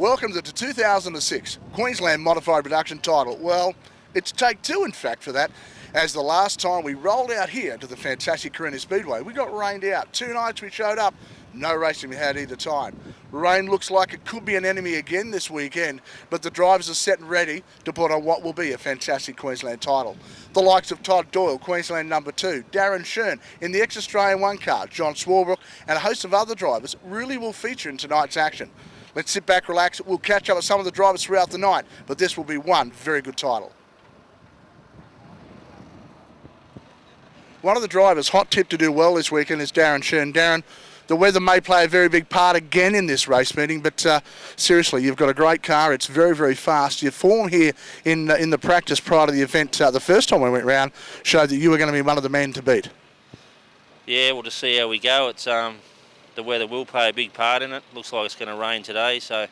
Welcome to the 2006 Queensland Modified Production title. Well, it's take two, in fact, for that, as the last time we rolled out here to the fantastic Carina Speedway, we got rained out. 2 nights we showed up, no racing we had either time. Rain looks like it could be an enemy again this weekend, but the drivers are set and ready to put on what will be a fantastic Queensland title. The likes of Todd Doyle, Queensland number 2, Darren Chen in the ex-Australian 1 car, John Paulbrooke, and a host of other drivers really will feature in tonight's action. Let's sit back, relax. We'll catch up with some of the drivers throughout the night, but this will be one very good title. One of the drivers hot tipped to do well this weekend is Darren Chen. Darren, the weather may play a very big part again in this race meeting, but seriously, you've got a great car. It's very, very fast. Your form here in the practice prior to the event, the first time we went round, showed that you were going to be one of the men to beat. Yeah, we'll just see how we go. It's the weather will play a big part in it. Looks like it's going to rain today, so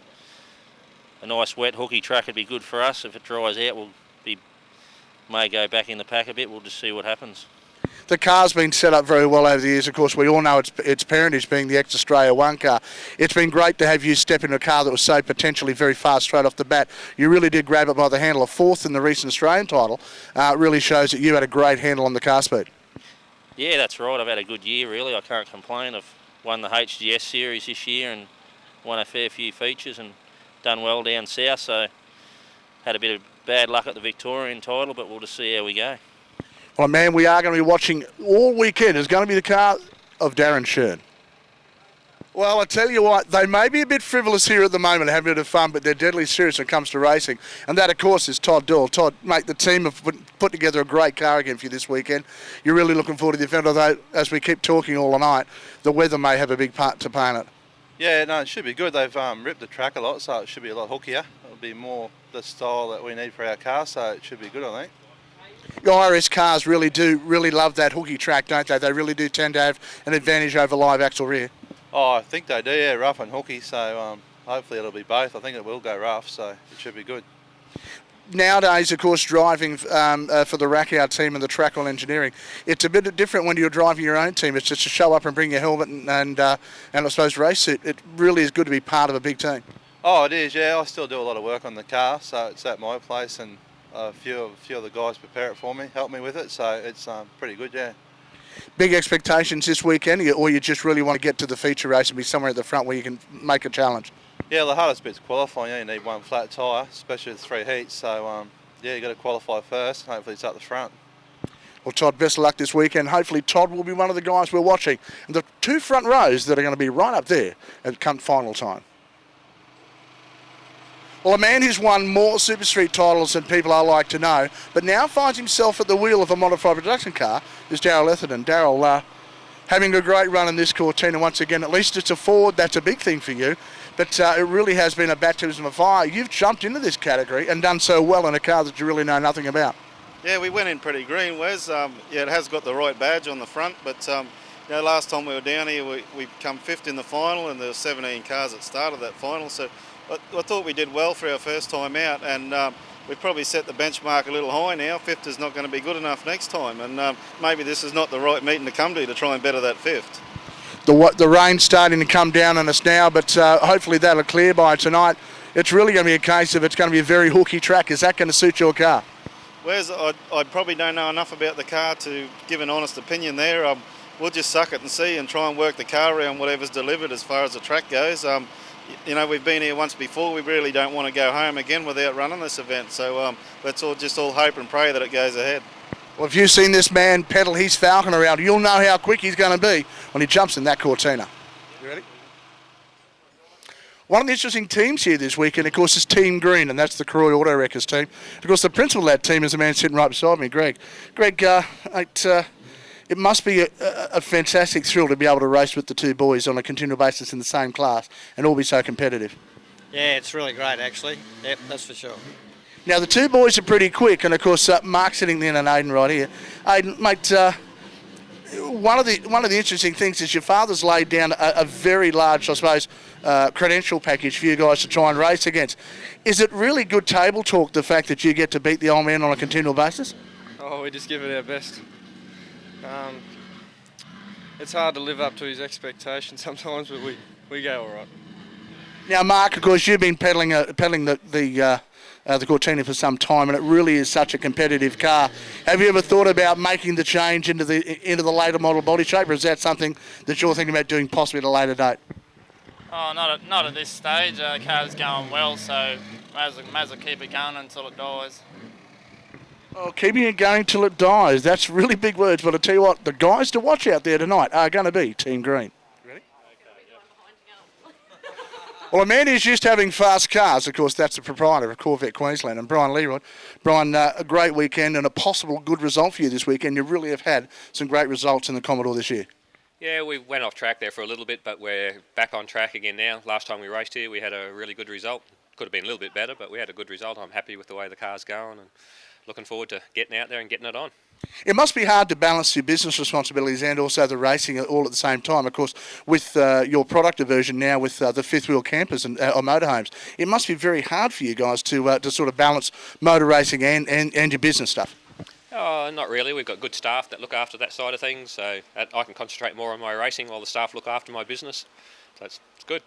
a nice wet hooky track would be good for us. If it dries out, may go back in the pack a bit. We'll just see what happens. The car's been set up very well over the years. Of course, we all know its parentage being the ex-Australia 1 car. It's been great to have you step into a car that was so potentially very fast straight off the bat. You really did grab it by the handle. A 4th in the recent Australian title really shows that you had a great handle on the car speed. Yeah, that's right. I've had a good year, really. I can't complain. I've won the HGS series this year and won a fair few features and done well down south, so had a bit of bad luck at the Victorian title, but we'll just see how we go. Well, man, we are going to be watching all weekend. It's going to be the car of Darren Chen. Well, I tell you what, they may be a bit frivolous here at the moment, having a bit of fun, but they're deadly serious when it comes to racing. And that, of course, is Todd Doyle. Todd, mate, the team have put together a great car again for you this weekend. You're really looking forward to the event, although, as we keep talking all night, the weather may have a big part to play in it. Yeah, no, it should be good. They've ripped the track a lot, so it should be a lot hookier. It'll be more the style that we need for our car, so it should be good, I think. Your RS cars really love that hooky track, don't they? They really do tend to have an advantage over live axle rear. Oh, I think they do, yeah, rough and hooky, so hopefully it'll be both. I think it will go rough, so it should be good. Nowadays, of course, driving for the Rackout team and the Trackall Engineering, it's a bit different when you're driving your own team. It's just to show up and bring your helmet and I suppose race suit. It really is good to be part of a big team. Oh, it is, yeah. I still do a lot of work on the car, so it's at my place, and a few of the guys prepare it for me, help me with it, so it's pretty good, yeah. Big expectations this weekend, or you just really want to get to the feature race and be somewhere at the front where you can make a challenge? Yeah, the hardest bit's qualifying. You need one flat tyre, especially with 3 heats, so yeah, you got to qualify first, hopefully it's up the front. Well, Todd, best of luck this weekend. Hopefully Todd will be one of the guys we're watching. And the 2 front rows that are going to be right up there at come final time. Well, a man who's won more Super Street titles than people I like to know, but now finds himself at the wheel of a modified production car, is Darryl Ethan. And Darryl, having a great run in this Cortina once again. At least it's a Ford. That's a big thing for you. But it really has been a baptism of fire. You've jumped into this category and done so well in a car that you really know nothing about. Yeah, we went in pretty green, Wes. Yeah, it has got the right badge on the front, but last time we were down here, we come 5th in the final, and there were 17 cars that started that final. So I thought we did well for our first time out, and we've probably set the benchmark a little high now. 5th is not going to be good enough next time, and maybe this is not the right meeting to come to try and better that 5th. The rain's starting to come down on us now, but hopefully that'll clear by tonight. It's really going to be a case of it's going to be a very hooky track. Is that going to suit your car? Wes, I probably don't know enough about the car to give an honest opinion there. We'll just suck it and see and try and work the car around whatever's delivered as far as the track goes. We've been here once before. We really don't want to go home again without running this event. So let's all hope and pray that it goes ahead. Well, if you've seen this man pedal his Falcon around, you'll know how quick he's going to be when he jumps in that Cortina. You ready? One of the interesting teams here this weekend, of course, is Team Green, and that's the Croy Auto Wreckers team. Of course, the principal of that team is the man sitting right beside me, Greg. Greg, it must be a fantastic thrill to be able to race with the 2 boys on a continual basis in the same class and all be so competitive. Yeah, it's really great, actually. Yep, that's for sure. Now, the 2 boys are pretty quick, and of course, Mark's sitting there and Aidan right here. Aidan, mate, one of the interesting things is your father's laid down a very large, I suppose, credential package for you guys to try and race against. Is it really good table talk, the fact that you get to beat the old man on a continual basis? Oh, we just give it our best. It's hard to live up to his expectations sometimes, but we go all right. Now, Mark, of course, you've been peddling the Cortina for some time, and it really is such a competitive car. Have you ever thought about making the change into the later model body shape, or is that something that you're thinking about doing possibly at a later date? Oh, not at this stage. The car's going well, so may as well keep it going until it dies. Oh, keeping it going till it dies. That's really big words, but I tell you what, the guys to watch out there tonight are going to be Team Green. Ready? Well, a man who's used to having fast cars, of course, that's the proprietor of Corvette Queensland, and Brian Leeroy. Brian, a great weekend and a possible good result for you this weekend. You really have had some great results in the Commodore this year. Yeah, we went off track there for a little bit, but we're back on track again now. Last time we raced here, we had a really good result. Could have been a little bit better, but we had a good result. I'm happy with the way the car's going and looking forward to getting out there and getting it on. It must be hard to balance your business responsibilities and also the racing all at the same time. Of course, with your product diversion now with the fifth wheel campers and or motorhomes, it must be very hard for you guys to sort of balance motor racing and your business stuff. Oh, not really. We've got good staff that look after that side of things, so I can concentrate more on my racing while the staff look after my business. So it's good.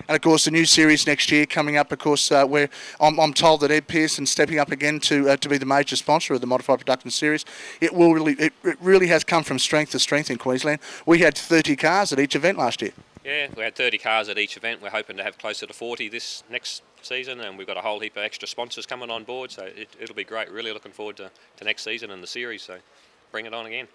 And of course, the new series next year coming up. Of course, where I'm told that Ed Pearson's stepping up again to be the major sponsor of the Modified Production Series. It really has come from strength to strength in Queensland. We had 30 cars at each event last year. Yeah, we had 30 cars at each event. We're hoping to have closer to 40 this next season, and we've got a whole heap of extra sponsors coming on board, so it'll be great. Really looking forward to next season and the series, so bring it on again.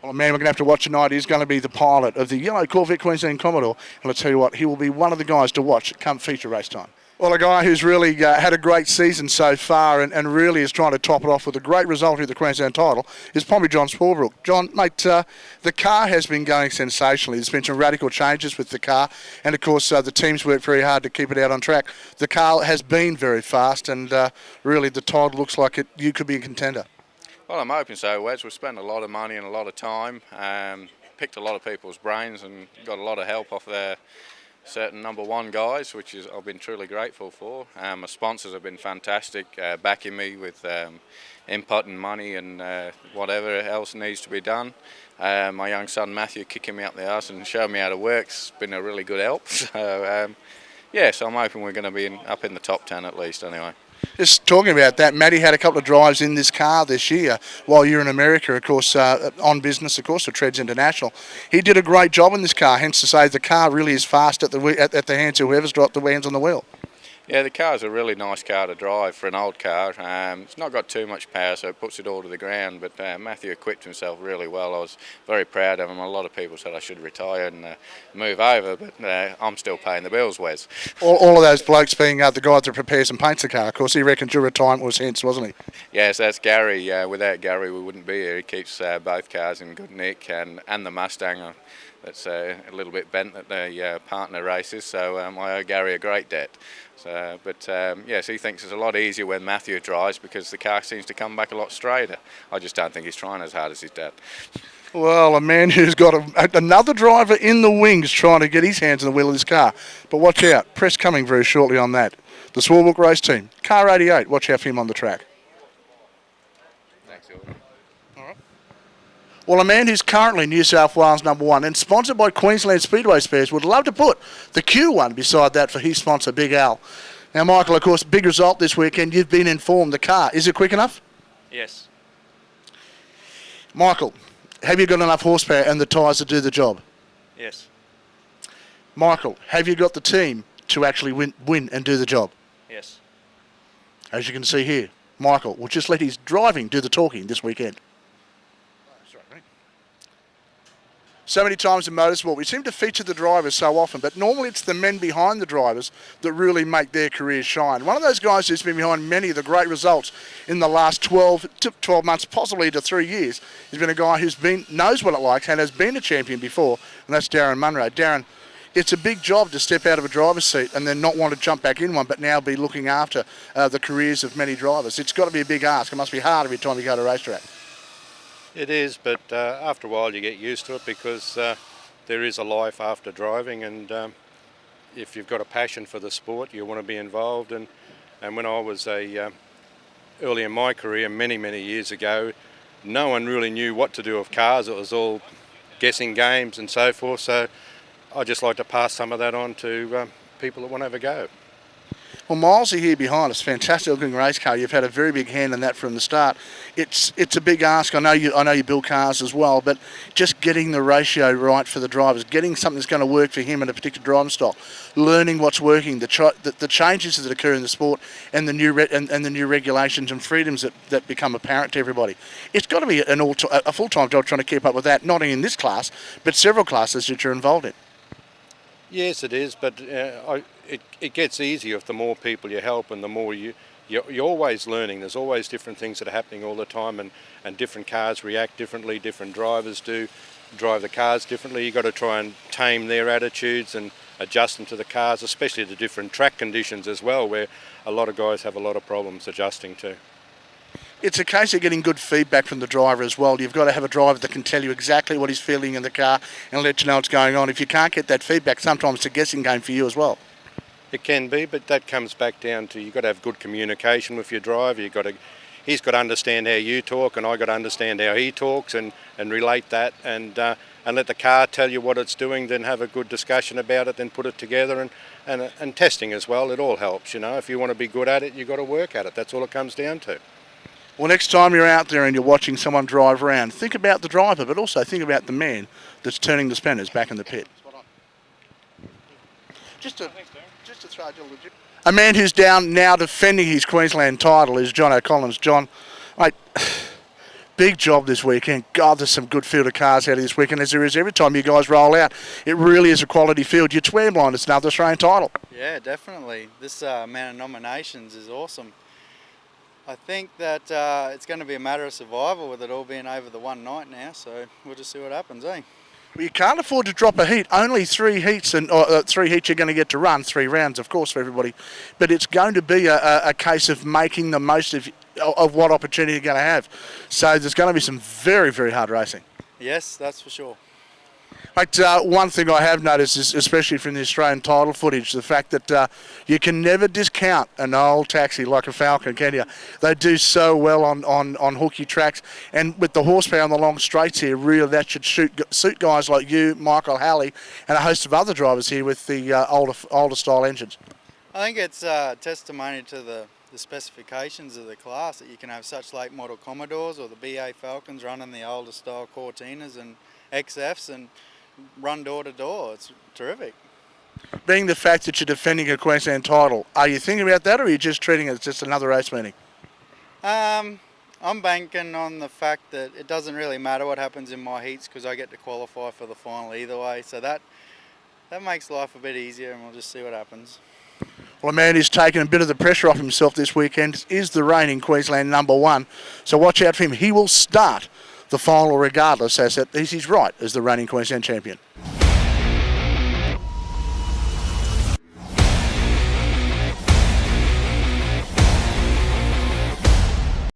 Well, man, we're going to have to watch tonight. He's going to be the pilot of the yellow Corvette Queensland Commodore, and I'll tell you what, he will be one of the guys to watch come feature race time. Well, a guy who's really had a great season so far and really is trying to top it off with a great result here at the Queensland title is Pommy John's Paulbrooke. John, mate, the car has been going sensationally. There's been some radical changes with the car, and of course the team's worked very hard to keep it out on track. The car has been very fast, and really the Todd looks like you could be a contender. Well, I'm hoping so, Wes. We've spent a lot of money and a lot of time, picked a lot of people's brains and got a lot of help off their certain number one guys, which I've been truly grateful for. My sponsors have been fantastic, backing me with input and money and whatever else needs to be done. My young son Matthew kicking me up the arse and showing me how to work has been a really good help. So, so I'm hoping we're going to be up in the top 10 at least anyway. Just talking about that, Matty had a couple of drives in this car this year while you're in America, of course, on business, of course, for Treads International. He did a great job in this car, hence to say the car really is fast at the hands of whoever's got the hands on the wheel. Yeah, the car's a really nice car to drive for an old car. It's not got too much power, so it puts it all to the ground, but Matthew equipped himself really well. I was very proud of him. A lot of people said I should retire and move over, but I'm still paying the bills, Wes. All of those blokes being the guy that prepares and paints the car, of course. He reckons your retirement was hence, wasn't he? Yes, that's Gary. Without Gary, we wouldn't be here. He keeps both cars in good nick, and the Mustang. That's a little bit bent at the partner races, so I owe Gary a great debt. So, but yes, he thinks it's a lot easier when Matthew drives because the car seems to come back a lot straighter. I just don't think he's trying as hard as his dad. Well, a man who's got another driver in the wings trying to get his hands on the wheel of this car. But watch out, press coming very shortly on that. The Paulbrooke race team, car 88, watch out for him on the track. Thanks, Will. Well, a man who's currently New South Wales #1 and sponsored by Queensland Speedway Spares would love to put the Q1 beside that for his sponsor, Big Al. Now, Michael, of course, big result this weekend. You've been informed. The car, is it quick enough? Yes. Michael, have you got enough horsepower and the tyres to do the job? Yes. Michael, have you got the team to actually win and do the job? Yes. As you can see here, Michael will just let his driving do the talking this weekend. So many times in motorsport, we seem to feature the drivers so often, but normally it's the men behind the drivers that really make their careers shine. One of those guys who's been behind many of the great results in the last 12 months, possibly to 3 years, has been a guy who's knows what it likes and has been a champion before, and that's Darren Munro. Darren, it's a big job to step out of a driver's seat and then not want to jump back in one, but now be looking after the careers of many drivers. It's got to be a big ask. It must be hard every time you go to a racetrack. It is, but after a while you get used to it because there is a life after driving, and if you've got a passion for the sport, you want to be involved. And when I was early in my career, many years ago, no one really knew what to do with cars. It was all guessing games and so forth. So I just like to pass some of that on to people that want to have a go. Well, Milesy here behind us, fantastic looking race car. You've had a very big hand in that from the start. It's a big ask. I know you build cars as well, but just getting the ratio right for the drivers, getting something that's going to work for him in a particular driving style, learning what's working, the changes that occur in the sport, and the new and the new regulations and freedoms that become apparent to everybody. It's got to be a full-time job trying to keep up with that, not only in this class, but several classes that you're involved in. Yes, it is, but it gets easier if the more people you help and the more you're always learning. There's always different things that are happening all the time, and different cars react differently, different drivers drive the cars differently. You've got to try and tame their attitudes and adjust them to the cars, especially to different track conditions as well, where a lot of guys have a lot of problems adjusting to. It's a case of getting good feedback from the driver as well. You've got to have a driver that can tell you exactly what he's feeling in the car and let you know what's going on. If you can't get that feedback, sometimes it's a guessing game for you as well. It can be, but that comes back down to you've got to have good communication with your driver. He's got to understand how you talk, and I've got to understand how he talks, and relate that, and let the car tell you what it's doing. Then have a good discussion about it, then put it together, and testing as well. It all helps, you know. If you want to be good at it, you've got to work at it. That's all it comes down to. Well, next time you're out there and you're watching someone drive around, think about the driver, but also think about the man that's turning the spinners back in the pit. Just to throw you legit. A man who's down now defending his Queensland title is John O'Collins. John, mate, big job this weekend. God, there's some good field of cars out of this weekend, as there is every time you guys roll out. It really is a quality field. You're swear blind, it's another Australian title. Yeah, definitely. This amount of nominations is awesome. I think that it's going to be a matter of survival with it all being over the one night now, so we'll just see what happens, eh? Well, you can't afford to drop a heat. Only 3 heats, and 3 heats you're going to get to run, 3 rounds, of course, for everybody. But it's going to be a case of making the most of what opportunity you're going to have. So there's going to be some very, very hard racing. Yes, that's for sure. But one thing I have noticed is, especially from the Australian title footage, the fact that you can never discount an old taxi like a Falcon, can you? They do so well on hooky tracks, and with the horsepower on the long straights here, really that should suit guys like you, Michael Halley, and a host of other drivers here with the older style engines. I think it's testimony to the specifications of the class that you can have such late model Commodores or the BA Falcons running the older style Cortinas and XFs and run door to door. It's terrific. Being the fact that you're defending a Queensland title, are you thinking about that, or are you just treating it as just another race meeting? I'm banking on the fact that it doesn't really matter what happens in my heats because I get to qualify for the final either way. So that makes life a bit easier, and we'll just see what happens. Well, a man who's taken a bit of the pressure off himself this weekend is the reigning Queensland #1. So watch out for him. He will start the final regardless, as he's right as the reigning Queensland champion.